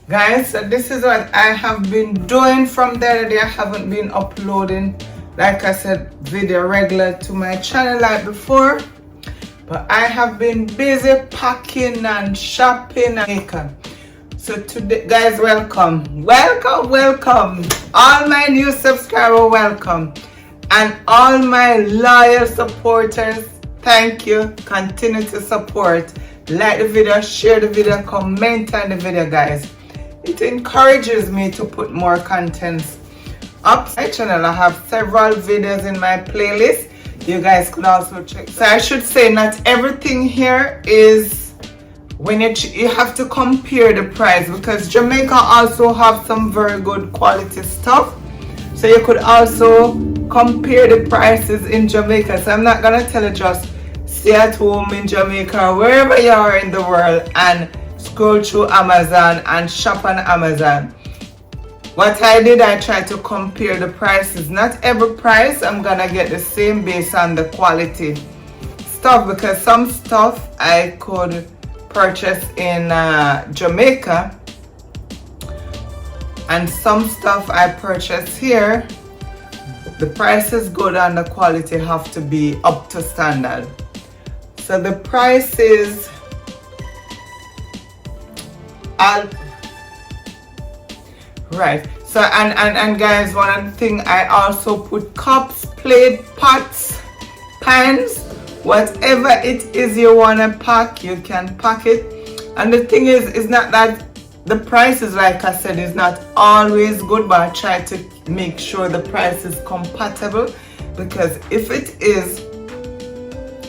Guys, so this is what I have been doing from the other day. I haven't been uploading, like I said, video regular to my channel like before. But I have been busy packing and shopping and making. So today, guys, welcome. All my new subscribers, welcome. And all my loyal supporters, thank you. Continue to support. Like the video, share the video, comment on the video, guys. It encourages me to put more contents up my channel. I have several videos in my playlist. You guys could also check. So I should say not everything here is when you have to compare the price, because Jamaica also have some very good quality stuff. So you could also compare the prices in Jamaica. So I'm not gonna tell you just stay at home in Jamaica or wherever you are in the world and scroll through Amazon and shop on Amazon. What I did, I tried to compare the prices. Not every price I'm gonna get the same based on the quality stuff, because some stuff I could purchase in Jamaica and some stuff I purchase here, the price is good and the quality have to be up to standard. So the price is right. So and guys, one of the thing, I also put cups, plate, pots, pans, whatever it is you want to pack, you can pack it. And the thing is, it's not that the price is, like I said, is not always good, but I try to make sure the price is compatible, because if it is,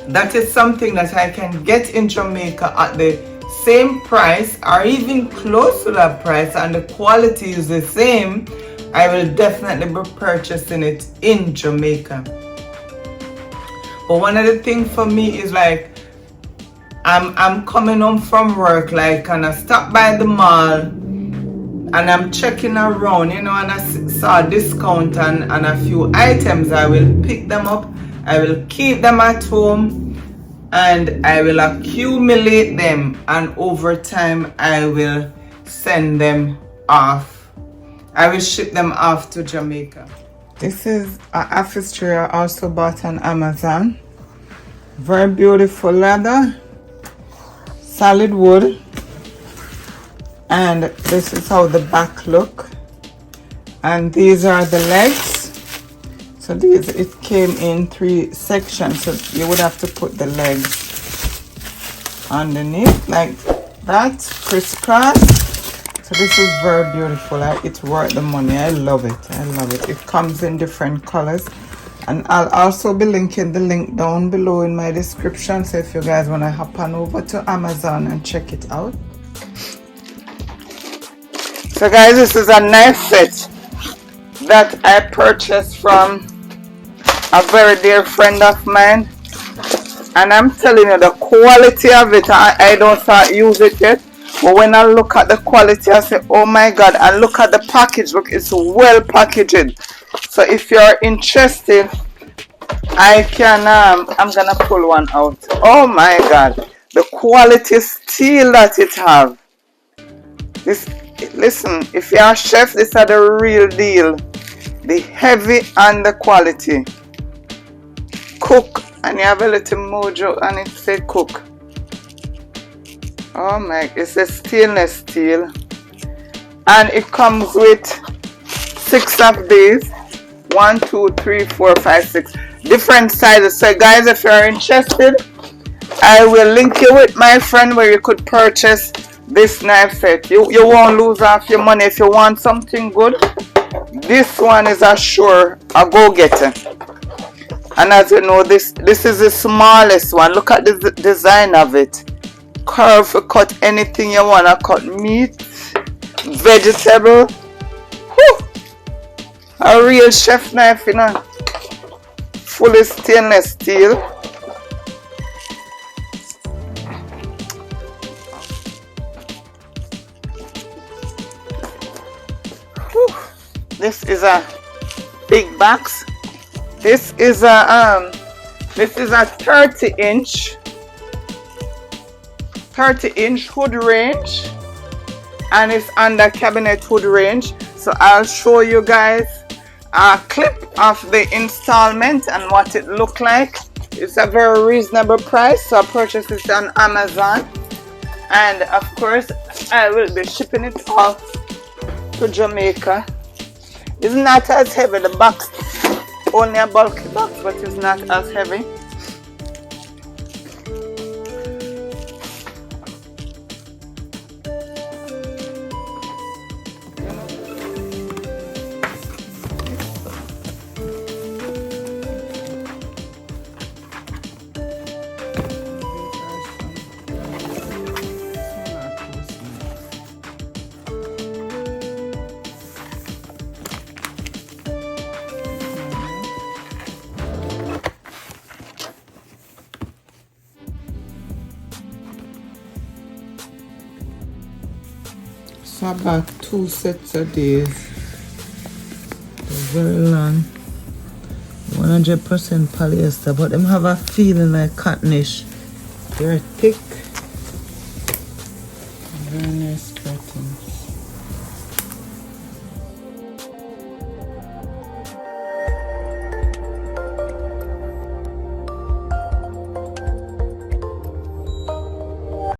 that is something that I can get in Jamaica at the same price or even close to that price and the quality is the same, I will definitely be purchasing it in Jamaica. But one of the things for me is like, I'm coming home from work, like, and I stop by the mall and I'm checking around, you know, and I saw a discount and a few items. I will pick them up, I will keep them at home, and I will accumulate them, and over time I will send them off. I will ship them off to Jamaica. This is an office chair I also bought on Amazon. Very beautiful leather, solid wood, and this is how the back look. And these are the legs. So these, it came in 3 sections, so you would have to put the legs underneath like that, crisscross. So this is very beautiful. It's worth the money. I love it. It comes in different colors, and I'll also be linking the link down below in my description, so if you guys want to hop on over to Amazon and check it out. So guys, this is a knife set that I purchased from a very dear friend of mine, and I'm telling you, the quality of it, I don't start use it yet, but when I look at the quality, I say, oh my god. And look at the package, look, it's well packaged. So if you're interested, I can I'm gonna pull one out. Oh my god, the quality steel that it have. This, listen, if you're a chef, this are the real deal. The heavy and the quality. Cook, and you have a little mojo and it say cook. Oh my, it's a stainless steel, and it comes with 6 of these. 1, 2, 3, 4, 5, 6 different sizes. So guys, if you're interested, I will link you with my friend where you could purchase this knife set. You won't lose half your money. If you want something good, this one is a sure a go-getter. And as you know, this is the smallest one. Look at the design of it. Curve, cut anything you want to cut. Meat, vegetable. Whew. A real chef knife, you know. Fully stainless steel. Whew. This is a big box. This is a 30-inch hood range, and it's under cabinet wood range. So I'll show you guys a clip of the installment and what it looked like. It's a very reasonable price, so I purchased this on Amazon, and of course I will be shipping it off to Jamaica. It's not as heavy, the box, only a bulky box, but it's not as heavy. So about 2 sets of these. They're very long. 100% polyester, but them have a feeling like cottonish. They're thick. Very nice pattern.